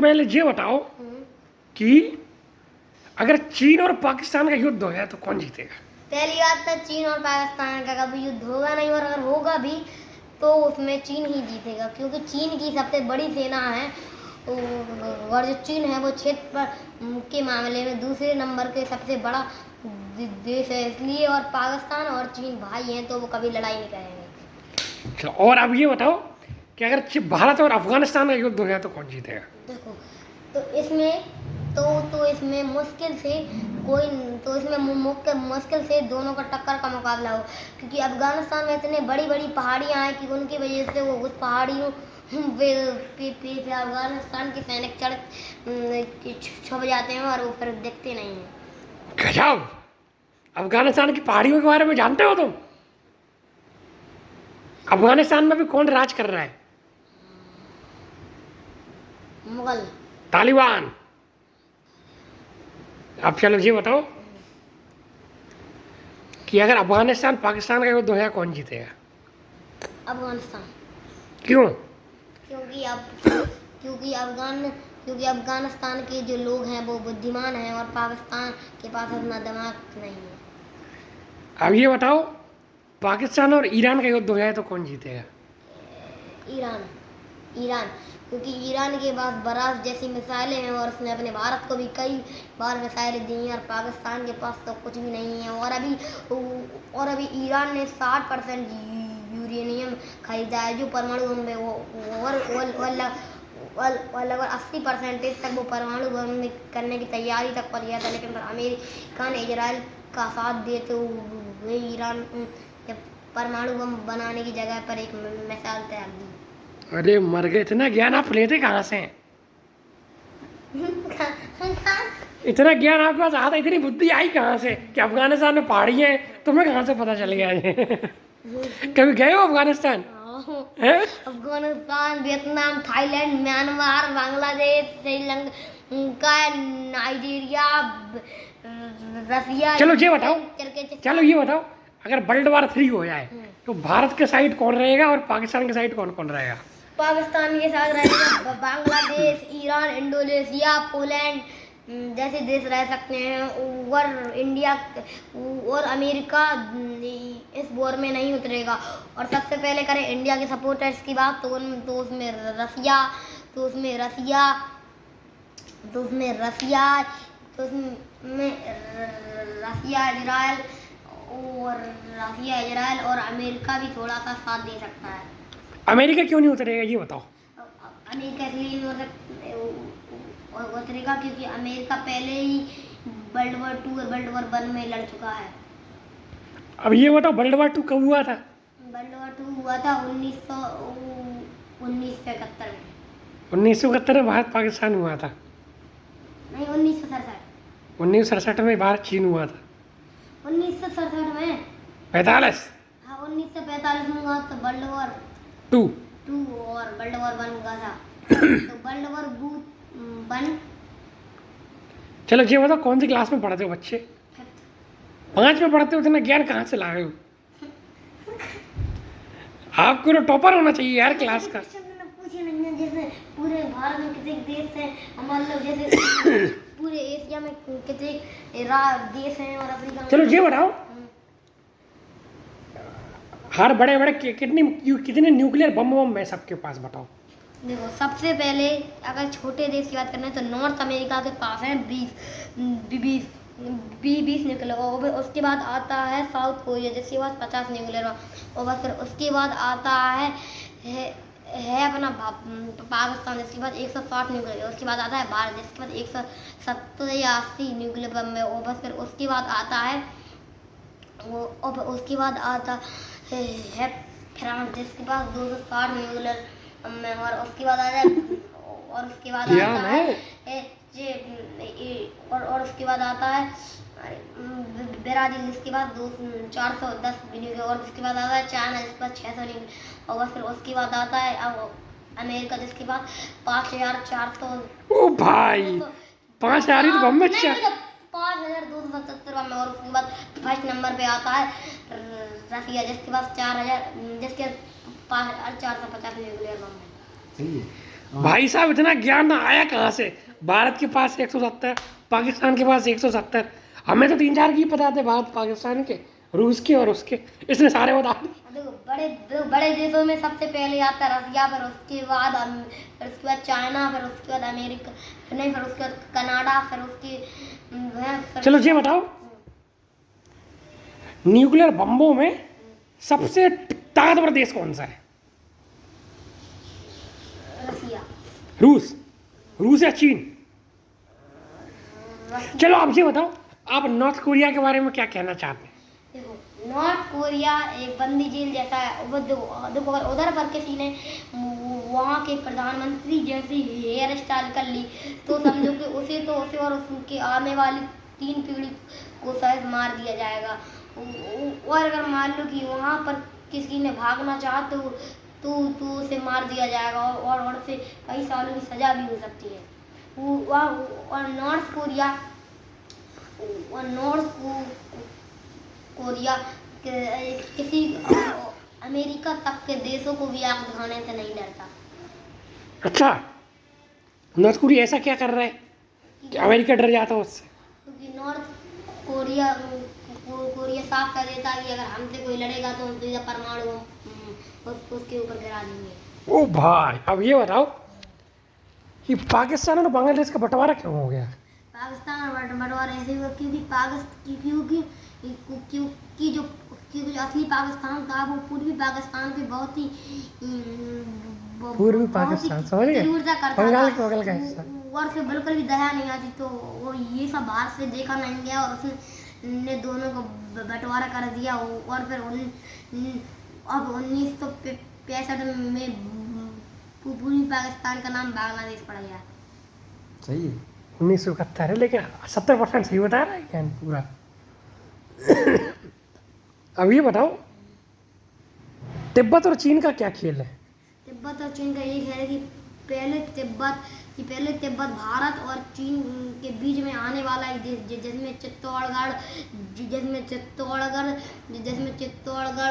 पहले ये बताओ कि अगर चीन और पाकिस्तान का युद्ध हो गया तो कौन जीतेगा? पहली बात तो चीन और पाकिस्तान का कभी युद्ध होगा नहीं, और अगर होगा भी तो उसमें चीन ही जीतेगा, क्योंकि चीन की सबसे बड़ी सेना है, और जो चीन है वो क्षेत्र के मामले में दूसरे नंबर के सबसे बड़ा देश है, इसलिए। और पाकिस्तान और चीन भाई हैं तो वो कभी लड़ाई नहीं करेंगे। चलो, और अब ये बताओ कि अगर भारत और अफगानिस्तान का युद्ध हो गया तो कौन जीतेगा? देखो, तो इसमें मुश्किल से कोई तो इसमें मुश्किल से दोनों का टक्कर का मुकाबला हो, क्योंकि अफगानिस्तान में इतने बड़ी बड़ी पहाड़ियाँ हैं कि उनकी वजह से वो उस पहाड़ियों पे अफगानिस्तान के सैनिक छुप जाते हैं और वो फिर दिखते नहीं हैं। गजब! अफगानिस्तान की पहाड़ियों के बारे में जानते हो तुम? अफगानिस्तान में भी कौन राज कर रहा है? मुगल, तालिबान। अब चलो ये बताओ कि अगर अफगानिस्तान पाकिस्तान का युद्ध हो गया कौन जीतेगा? अफगानिस्तान। क्यों? क्योंकि अफगानिस्तान के जो लोग हैं वो बुद्धिमान हैं, और पाकिस्तान के पास इतना दिमाग नहीं है। अब ये बताओ, पाकिस्तान और ईरान का युद्ध हो जाए तो कौन जीतेगा? ईरान, क्योंकि ईरान के पास बराज जैसी मिसाइलें हैं, और उसने अपने भारत को भी कई बार मिसाइलें दी हैं, और पाकिस्तान के पास तो कुछ भी नहीं है। और अभी ईरान ने 60% यूरेनियम खरीदा है, जो परमाणु बम में और लगभग 80% तक वो परमाणु बम करने की तैयारी तक कर लिया था, लेकिन अमेरिका ने इजराइल का साथ देते हुए ईरान परमाणु बम बनाने की जगह पर एक मिसाइल तैयार दी। अरे मर गए! इतना ज्ञान आप लेते कहाँ से? इतना ज्ञान आपके पास आता, इतनी बुद्धि आई कहाँ से कि अफगानिस्तान में पहाड़ी है? तुम्हें कहाँ से पता चल गया ये? कभी गए हो Afghanistan? Afghanistan, Vietnam, Thailand, Myanmar, Bangladesh, Sri Lanka, Nigeria, रसिया। चलो ये बताओ, अगर वर्ल्ड वॉर 3 हो जाए तो भारत के साइड कौन रहेगा और पाकिस्तान के साइड कौन कौन रहेगा? पाकिस्तान के साथ रहेगा बांग्लादेश, ईरान, इंडोनेशिया, पोलैंड जैसे देश रह सकते हैं, और इंडिया और अमेरिका इस वॉर में नहीं उतरेगा। और सबसे पहले करें इंडिया के सपोर्टर्स की बात, तो उसमें इजराइल और अमेरिका भी थोड़ा सा साथ दे सकता है। अमेरिका क्यों नहीं उतरेगा ये बताओ? अमेरिका इसलिए नहीं उतरेगा क्योंकि अमेरिका पहले ही वर्ल्ड वॉर 2 और वर्ल्ड वॉर 1 में लड़ चुका है। अब ये बताओ, वर्ल्ड वॉर 2 कब हुआ था? वर्ल्ड वॉर 2 हुआ था 1971 में। 1971 में भारत पाकिस्तान हुआ था? नहीं, 1967। 1967 में भारत चीन हुआ था? 1967 में। 45? हाँ, 1945 में हुआ तो वर्ल्ड वॉर 2 और वर्ल्ड वॉर 1 हुआ था। तो वर्ल्ड वॉर 1। चलो ये बताओ, कौन सी क्लास में पढ़ते हो बच्चे? 5 में पढ़ते हो? इतना ज्ञान कहाँ से लाए हो? आपको तो टॉपर होना चाहिए यार क्लास का। पूछे नहीं है, जैसे पूरे भारत में कितने देश हैं, हमारे लोग जैसे पूरे एशिया में कितने देश हैं, और अफ्रीका में। चलो ये बताओ, हर बड़े बड़े कितने न्यूक्लियर बम है सबके पास, बताओ? देखो, सबसे पहले अगर छोटे देश की बात करें तो नॉर्थ अमेरिका के पास है 20 न्यूक्लियर, और उसके बाद आता है साउथ कोरिया जिसके पास 50 न्यूक्लियर, और बस फिर उसके बाद आता है अपना पाकिस्तान जिसके पास 160 न्यूक्लियर, उसके बाद आता है भारत जिसके पास 170 या 80 न्यूक्लियर बम है, और बस फिर उसके बाद आता है फ्रांस जिसके पास 260 न्यूक्लियर में, और उसके बाद आता है ब्राजील जिसके पास 410 न्यूक्लियर, और उसके बाद आता है चाइना जिसके पास 600 न्यूक्लियर, और बस फिर उसके बाद आता है अमेरिका जिसके पास 5400। ओ भाई, 5000 ही तो बम में 5277 बम है, और उसके बाद फर्स्ट नंबर पे आता है रसिया जिसके पास 450 न्यूक्लियर बम है। भाई साहब इतना ज्ञान आया कहाँ से? भारत के पास 170, पाकिस्तान के पास 170, हमें तो 3-4 की पता थे, भारत पाकिस्तान के, रूस के और उसके, इसने सारे बता दिए। देखो बड़े बड़े देशों में सबसे पहले आता है रसिया, फिर उसके बाद फिर उसके बाद चाइना, फिर उसके बाद अमेरिका, फिर नहीं, फिर उसके बाद कनाडा, फिर उसके चलो ये बताओ, न्यूक्लियर बम्बों में सबसे ताकतवर देश कौन सा है? रसिया। रूस, रूस या चीन? रसिया। चलो आप ये बताओ, आप नॉर्थ कोरिया के बारे में क्या कहना चाहते हैं? देखो नॉर्थ कोरिया एक बंदी जेल जैसा है। वो देखो अगर उधर पर किसी ने वहाँ के प्रधानमंत्री जैसी हेयर स्टाइल कर ली तो समझो कि उसे और उसके आने वाली 3 पीढ़ी को शायद मार दिया जाएगा। और अगर मान लो कि वहाँ पर किसी ने भागना चाहा तो उसे मार दिया जाएगा और उसे कई सालों की सजा भी हो सकती है। और नॉर्थ कोरिया किसी अमेरिका तक के देशों को भी आग दिखाने से नहीं डरता। अच्छा, नॉर्थ कोरिया ऐसा क्या कर रहा है कि अमेरिका डर जाता है उससे? क्योंकि नॉर्थ कोरिया साफ कर देता है कि अगर हमसे कोई लड़ेगा तो हम सीधा परमाणु उसके ऊपर गिरा देंगे। ओ भाई, अब ये बताओ कि पाकिस्तान और बांग्लादेश का बंटवारा क्यों हो गया? पाकिस्तान और बंटवारा ऐसे हुआ क्योंकि जो असली पाकिस्तान था वो पूर्वी पाकिस्तान पे बहुत ही पूर्वी पाकिस्तान समझ गए, बंगाल के बगल का हिस्सा, और उसे बिल्कुल भी दया नहीं आती, तो वो ये सब बाहर से देखा नहीं गया और उसने दोनों को बंटवारा कर दिया। और फिर अब 1965 में पूर्वी पाकिस्तान का नाम बांग्लादेश पड़ गया। सही है, 1971 है, लेकिन 70% सही बता रहा है क्या पूरा? अब ये बताओ, तिब्बत और चीन का क्या खेल है? तिब्बत और चीन का यही खेल है कि पहले तिब्बत भारत और चीन के बीच में आने वाला एक देश, जिसमें चित्तौड़गढ़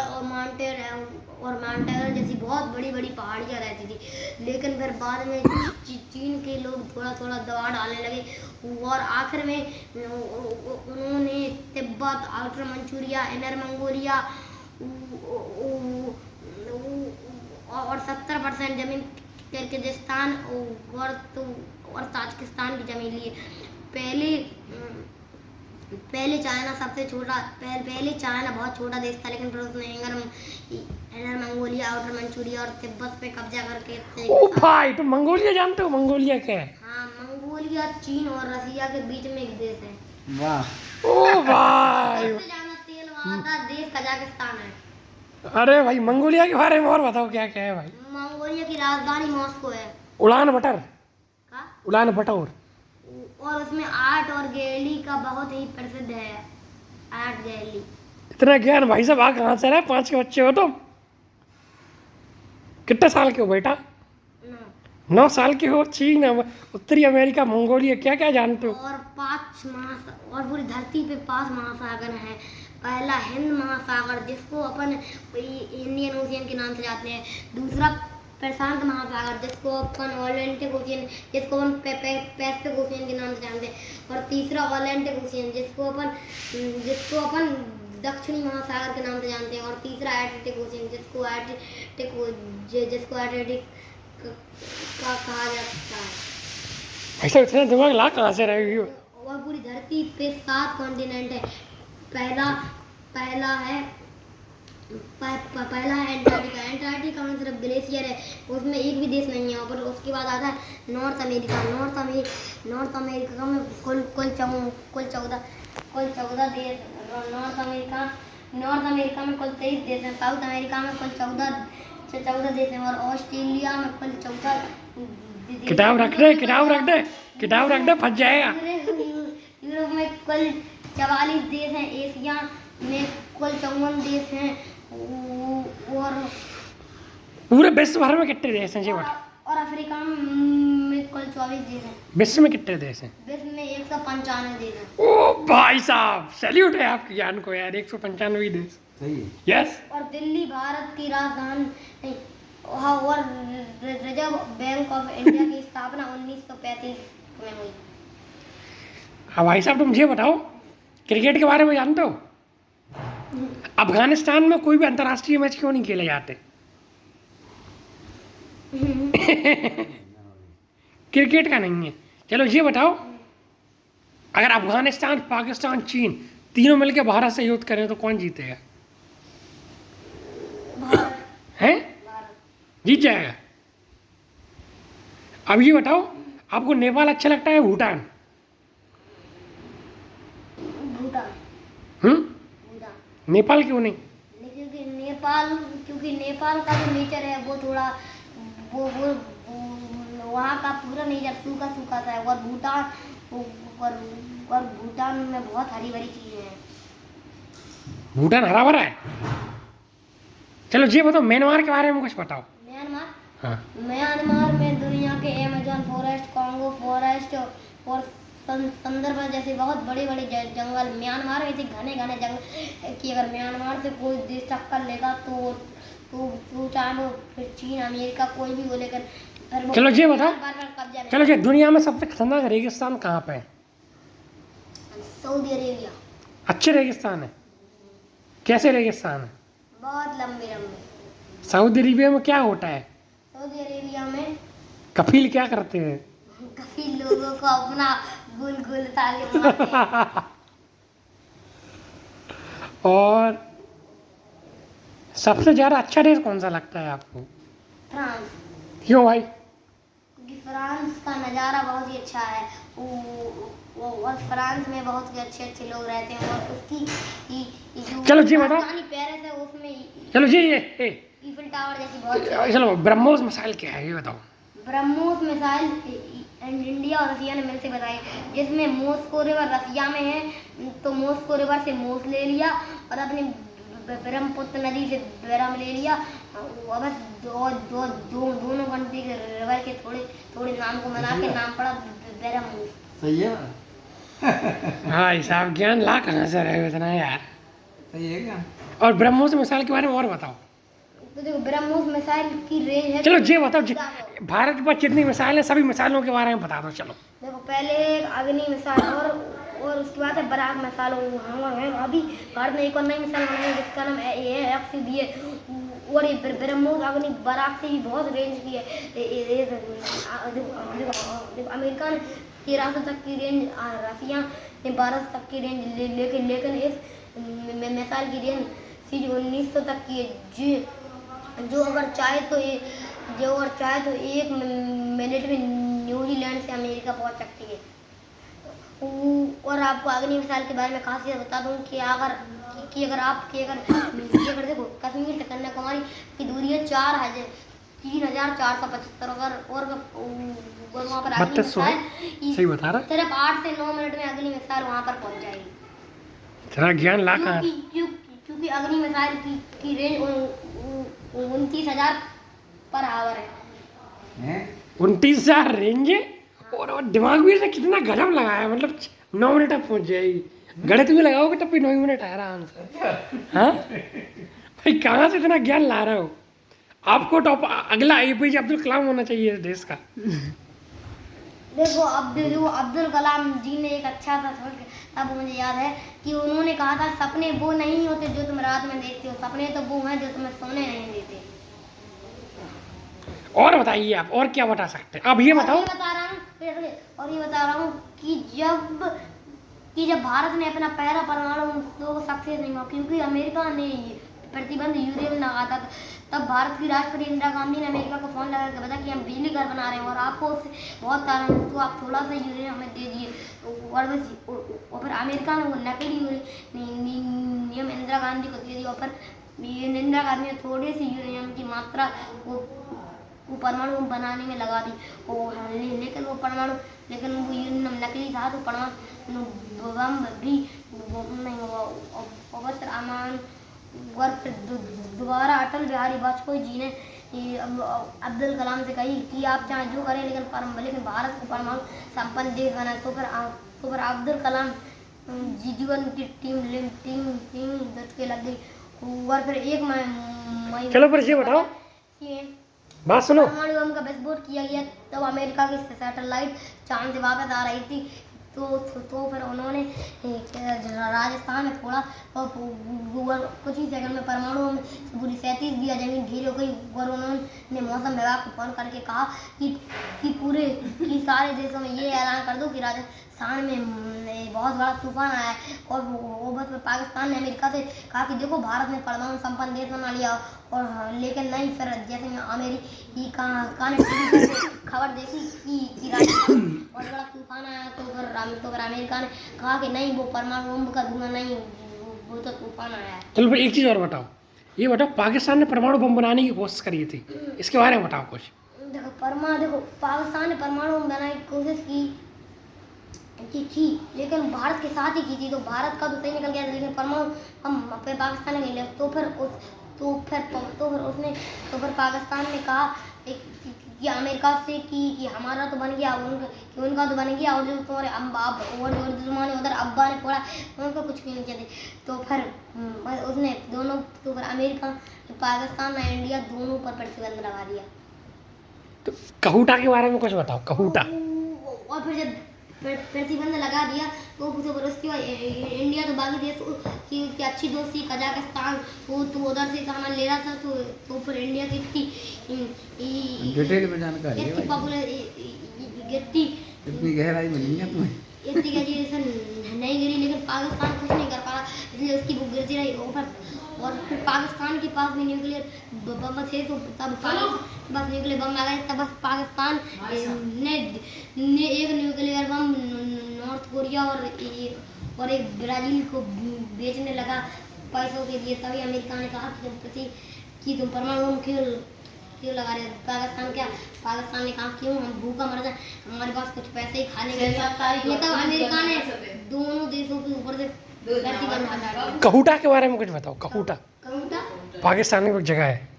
और माउंटेन जैसी बहुत बड़ी बड़ी पहाड़ियाँ रहती थी। लेकिन फिर बाद में चीन के लोग थोड़ा थोड़ा दबाव डालने लगे और आखिर में उन्होंने Tibet, outer Manchuria, inner Mongolia और 70% जमीन किर्गिस्तान और ताजिकिस्तान की जमीन ली। पहले चाइना सबसे छोटा, पहले चाइना बहुत छोटा देश था, लेकिन फिर उसने इनर मंगोलिया, आउटर मंचूरिया और तिब्बत पे कब्जा करके। ओ भाई, तुम मंगोलिया जानते हो? मंगोलिया क्या है? हाँ, मंगोलिया चीन और रसिया के बीच में एक देश है। वाह, ओ भाई, सबसे ज्यादा तेल वहाँ का देश कजाकिस्तान है। अरे भाई, मंगोलिया के बारे में और बताओ, क्या क्या है भाई? मंगोलिया की राजधानी मॉस्को है। उलान बटर का? उलान बटोर, और उसमें आर्ट और गैलरी का बहुत ही प्रसिद्ध है, आर्ट गैलरी। इतना ज्ञान भाई साहब आ कहाँ से रहे? 5 के बच्चे हो तुम? कितने साल के हो बेटा? 9 साल के हो। चीन, उत्तरी अमेरिका, मंगोलिया, क्या क्या जानते हो? और पूरी धरती पे 5 महासागर हैं। पहला हिंद महासागर, जिसको अपन इंडियन ओशियन के नाम से जानते हैं। दूसरा प्रशांत महासागर, जिसको अपन अटलांटिक ओशियन, जिसको अपन पैसिफिक ओशियन के नाम से जानते हैं। और तीसरा अटलांटिक ओशियन, जिसको अपन दक्षिणी महासागर के नाम से जानते हैं। और तीसरा एटलांटिक ओशियन, जिसको एटलांटिक का कहा जाता है। ऐसा इतना दिमाग ला कहाँ से रहे हो? और पूरी धरती पे 7 कॉन्टिनेंट है। पहला है एंटार्क्टिका में सिर्फ ग्लेशियर है, उसमें एक भी देश नहीं है। और उसके बाद आता है नॉर्थ अमेरिका में कुल 14 देश। नॉर्थ अमेरिका में कुल 23 देश हैं। साउथ अमेरिका में कुल 14 देश हैं। और ऑस्ट्रेलिया में कुल 14 किताब रख दे, फंस जाएगा। यूरोप में कुल 44 देश हैं। एशिया में कुल 54 देश हैं। और पूरे विश्व भर में कितने देश हैं? और अफ्रीका में कुल 24 देश हैं। विश्व में कितने देश हैं? विश्व में 195 देश हैं। ओ भाई साहब, सैल्यूट है आपके ज्ञान को यार। 195 देश, सही है। यस। और दिल्ली भारत की राजधानी नहीं, और रिजर्व बैंक ऑफ इंडिया की स्थापना 1935 में हुई। हाँ भाई साहब, तुम ये बताओ, क्रिकेट के बारे में जानते हो? अफगानिस्तान में कोई भी अंतर्राष्ट्रीय मैच क्यों नहीं खेले जाते? क्रिकेट का नहीं है। चलो ये बताओ, अगर अफगानिस्तान, पाकिस्तान, चीन तीनों मिलकर भारत से युद्ध करें तो कौन जीतेगा? भारत। हैं? भारत। जीत जाएगा। अब ये बताओ, आपको नेपाल अच्छा लगता है भूटान? भूटान। भूटान। नेपाल क्यों नहीं? क्योंकि नेपाल का जो नेचर है वो थोड़ा वो वहाँ का पूरा नेचर सूखा सूखा सा है। और भूटान में बहुत हरी भरी चीजें हैं। भूटान हरा भरा है। चलो ये बताओ, म्यांमार के बारे में कुछ बताओ। म्यांमार। हाँ। म्यांमार में दुनिया के अमेज़न फॉरेस्ट, कॉन्गो फॉरेस्ट और सुंदरबन जैसे बहुत बड़े बड़े जंगल। म्यांमार में इतने घने घने जंगल कि अगर म्यांमार से कोई देश टक्कर लेगा तो चाहे वो फिर चीन, अमेरिका, कोई भी हो, लेकर चलो ये बताओ, कब्जा चलो ये दुनिया में सबसे खतरनाक रेगिस्तान कहाँ पे है? Saudi Arabia. अच्छे रेगिस्तान है? कैसे रेगिस्तान है? बहुत लंबे लंबे। सऊदी अरेबिया में क्या होता है? सऊदी अरेबिया में कफील क्या करते हैं? कफील लोगों को अपना गुल गुल ताले मारते हैं। और सबसे ज्यादा अच्छा देश कौन सा लगता है आपको? फ्रांस। क्यों भाई? क्योंकि फ्रांस का नज़ारा बहुत ही अच्छा है। और फ्रांस में बहुत ही अच्छे अच्छे लोग रहते हैं। और उसकी जो चलो जी बताओ। राजधानी पेरिस है, उसमें चलो जी ईफिल टावर जैसी बहुत। चलो ब्रह्मोस मिसाइल क्या है ये बताओ। ब्रह्मोस मिसाइल इंडिया और रसिया ने मिलकर बनाई, जिसमें मॉस्को रिवर रसिया में है तो मॉस्को रिवर से मोस ले लिया और अपनी ब्रह्मपुत्र नदी से ब्रह्म ले लिया। और बस दोनों कंट्री के रिवर के थोड़े थोड़े नाम को मिला के नाम पड़ा ब्रह्मोस। सही है ना? हाँ साहब, ज्ञान ला कहाँ से रहे हो इतना यार? सही है क्या? और ब्रह्मोस मिसाइल के बारे में और बताओ। तो देखो, ब्रह्मोस मिसाइल की रेंज है। चलो ये बताओ, भारत के पास जितनी मिसाइल है सभी मिसाइलों के बारे में बता दो। चलो देखो, पहले अग्नि मिसाइल और उसके बाद है बराक मिसाइल। अभी भारत ने एक और नई मिसाइल बनाई है जिसका नाम AFCB है। और ये ब्रह्मोस अग्नि बराक से भी बहुत रेंज की है। देखो, अमेरिका ने 1300 तक की रेंज, रसिया ने 1200 तक की रेंज, लेकिन इस मिसाइल की रेंज सिर्फ 1900 तक की है। जो अगर चाहे तो एक मिनट में न्यूजीलैंड से अमेरिका पहुंच सकती है। और आपको अग्नि मिसाइल के बारे में खासियत बता दूं कि अगर देखो, कश्मीर से कन्याकुमारी की दूरी है 3475। और वहाँ पर अग्नि मिसाइल सही बता रहा। सिर्फ 8 से 9 मिनट में अग्नि मिसाइल वहाँ पर पहुँच जाएगी। तेरा ज्ञान ला कहाँ? क्योंकि अग्नि मिसाइल की रेंज 29,000 पर आवर है। 29,000 रेंज है। और दिमाग भी से कितना गजब लगाया, मतलब 9 मिनट तक पहुंच जाएगी। गणित भी लगाओगे तब भी 9 मिनट है आराम से। हाँ भाई, कहाँ से इतना ज्ञान ला रहे हो? आपको टॉप अगला APJ अब्दुल कलाम होना चाहिए इस देश का। देखो, अब्दुल कलाम जी ने एक अच्छा सा तब मुझे याद है कि उन्होंने कहा था, सपने वो नहीं होते जो तुम रात में देखते हो, सपने तो वो हैं जो तुम्हें सोने नहीं देते। और बताइए आप, और क्या बता सकते हैं? अब ये बताओ। ये बता रहा हूँ कि जब भारत ने अपना पहला परमाणु तो सक्सेस नहीं हुआ, क्योंकि अमेरिका ने प्रतिबंध यूरेनियम लगा था। तब भारत की राष्ट्रपति इंदिरा गांधी ने अमेरिका को फोन लगा के बताया कि हम बिजली घर बना रहे हैं और आपको उससे बहुत कारण है, तो आप थोड़ा सा यूरेनियम हमें दे दिए। और फिर अमेरिका ने वो नकली यूरेनियम इंदिरा गांधी को दे दिया। और फिर इंदिरा गांधी ने थोड़ी सी यूरेनियम की मात्रा वो परमाणु बनाने में लगा दी। लेकिन वो यूरेनियम नकली था, तो परमाणु बम भी नहीं हुआ। और फिर दोबारा अटल बिहारी वाजपेयी जी ने अब्दुल कलाम से कही कि आप चाहे जो करें, लेकिन भारत को परमाणु संपन्न देश बनाए। तो फिर अब्दुल कलाम जीवन की टीम के लग गई। और फिर एक मई। चलो पर ये बताओ, बात सुनो। परमाणु बम का विस्फोट किया गया तब अमेरिका की सैटेलाइट चांद से वापस आ रही थी, तो फिर उन्होंने राजस्थान में फोड़ा और कुछ ही सेकंड में परमाणु बम से पूरी 37 बीघा जमीन घेरी हो गई। और उन्होंने मौसम विभाग को फोन करके कहा कि सारे देशों में ये ऐलान कर दो कि राजस्थान में बहुत बड़ा तूफान आया है। और वो बस पाकिस्तान ने अमेरिका से कहा कि देखो भारत ने परमाणु संपन्न देश बना लिया, और लेकिन नहीं, फिर जैसे अमेरिका ने खबर देखी कि राजस्थान बहुत बड़ा तूफान आया, तो फिर अमेरिका ने कहा कि नहीं, वो परमाणु बम का धुआं नहीं, वो तो तूफान आया है। चलो फिर एक चीज़ और बताओ, ये बताओ पाकिस्तान ने परमाणु बम बनाने की कोशिश करी थी, इसके बारे में बताओ कुछ। देखो पाकिस्तान ने परमाणु बम बनाने की कोशिश की थी, लेकिन भारत के साथ ही की थी, तो भारत का तो सही निकल गया था, लेकिन परमाणु हम फिर पाकिस्तान ने ले, तो फिर पाकिस्तान ने कहा कि अमेरिका से कि हमारा तो बन गया, उनका तो बन गया, और जो तुम्हारे तुम्हारे उधर अब्बा ने फोड़ा उनको कुछ भी नहीं कहते। तो फिर उसने दोनों, तो फिर अमेरिका, पाकिस्तान और इंडिया दोनों पर प्रतिबंध लगा दिया। तो कहूटा के बारे में कुछ बताओ, कहूटा। और फिर जब प्रतिबंध लगा दिया तो फिर उसके बाद इंडिया तो बाकी देश की उसकी अच्छी दोस्ती कजाकिस्तान, वो तो उधर से सामान ले रहा था, तो फिर इंडिया की डिटेल में जानकारी है भाई। इतनी गहराई में नहीं है तुम्हें। इतनी ग्रेजुएशन नहीं गिरी, लेकिन पाकिस्तान कुछ नहीं कर पा रहा, इसलिए उसकी बुक गिरती रही। और फिर पाकिस्तान के पास भी न्यूक्लियर बम थे, तो तब बस न्यूक्लियर बम आ गए, तब बस पाकिस्तान ने एक न्यूक्लियर बम नॉर्थ कोरिया और एक ब्राज़ील को बेचने लगा पैसों के लिए। तभी अमेरिका ने कहा कि तुम परमाणु बम क्यों लगा रहे हो पाकिस्तान ने कहा क्यों, हम भूखा मर जाए, हमारे पास कुछ पैसे ही खाने के लिए। तब अमेरिका ने दोनों देशों के ऊपर से प्रतिबंध हटा दिया। कहूटा के बारे में कुछ बताओ। कहूटा कहूटा पाकिस्तान में एक जगह है।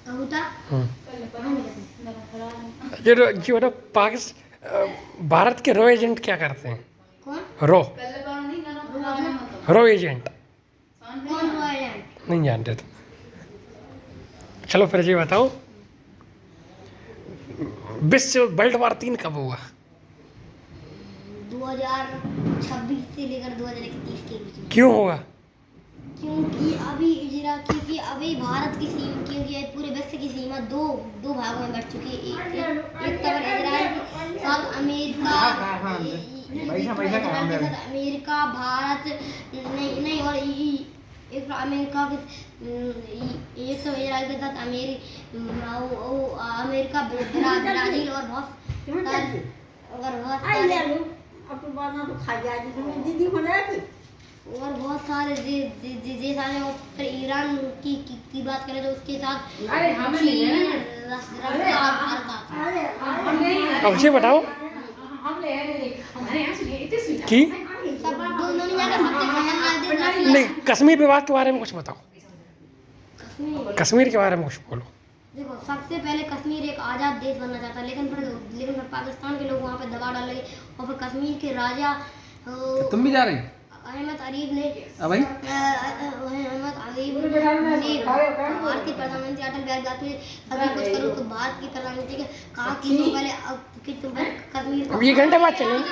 कहूटा जो बताओ भारत के रो एजेंट क्या करते हैं? कौन रो एजेंट कौन रॉयल नहीं जानते तो चलो फिर ये बताओ, विश्व वर्ल्ड वार 3 कब हुआ? 2026 से लेकर 2031 के बीच में। क्यों होगा? क्योंकि अभी भारत की सीमा, क्योंकि पूरे विश्व की सीमा दो भागों में बढ़ चुकी है। एक तरफ इजराइल के साथ अमेरिका, भारत नहीं और एक अमेरिका के एक तो इजराइल के साथ अमेरिका, ब्राजील और बहुत सारे देश आए। और फिर ईरान की बात करें तो उसके साथ अब ये बताओ कि नहीं, कश्मीर विवाद के बारे में कुछ बताओ। कश्मीर के बारे में कुछ बोलो। देखो, सबसे पहले कश्मीर एक आज़ाद देश बनना चाहता, लेकिन फिर पाकिस्तान के लोग वहाँ पे दबाव डाल लगे, और फिर कश्मीर के राजा तुम भी जा रही? अहमद अरीब ने भाई भारत के प्रधानमंत्री अटल बिहारी वाजपेयी अगर कुछ करो तो भारत की प्रधानमंत्री ने कहा कि तुम पहले कश्मीर अब ये घंटे बाद चलेंगे,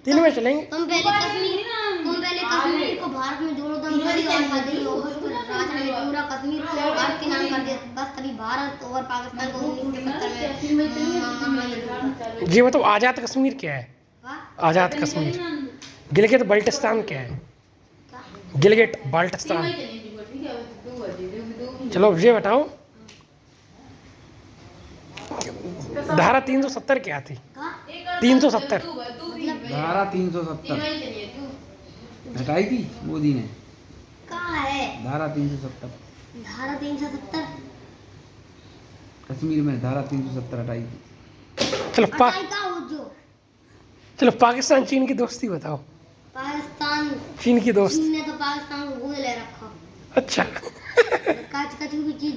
3 बजे चलेंगे। तुम पहले कश्मीर को भारत में जोड़ो, तुम बड़ी आज़ादी हो। राजा ने पूरा कश्मीर भारत के नाम कर दिया, बस तभी भारत और पाकिस्तान को 1970 में ये बताओ आज़ाद कश्मीर क्या है? आज़ाद कश्मीर गिलगित बाल्टिस्तान क्या है? गिलगित बाल्टिस्तान। चलो ये बताओ धारा 370 क्या थी? 370 धारा 370 हटाई थी मोदी ने। कहाँ है धारा 370 धारा 370? कश्मीर में धारा 370 हटाई थी। चलो पाकिस्तान चीन की दोस्ती बताओ। पाकिस्तान चीन की दोस्त चीन ने तो पाकिस्तान को गोद ले रखा। अच्छा कचू की चीज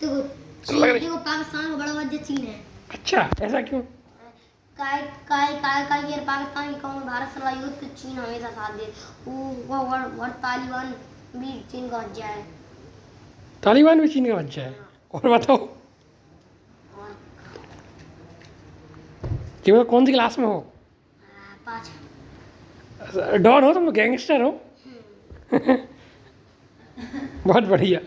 देखो पाकिस्तान का बड़ा वजह चीन है। अच्छा, ऐसा क्यों? पाकिस्तान की कौन भारत से युद्ध चीन हमेशा साथ दे, वो तालिबान भी चीन का वजह है। तालिबान भी चीन का बच्चा है। और बताओ कि मतलब कौन सी क्लास में हो? 5। डॉन हो तुम, गैंगस्टर हो? बहुत बढ़िया।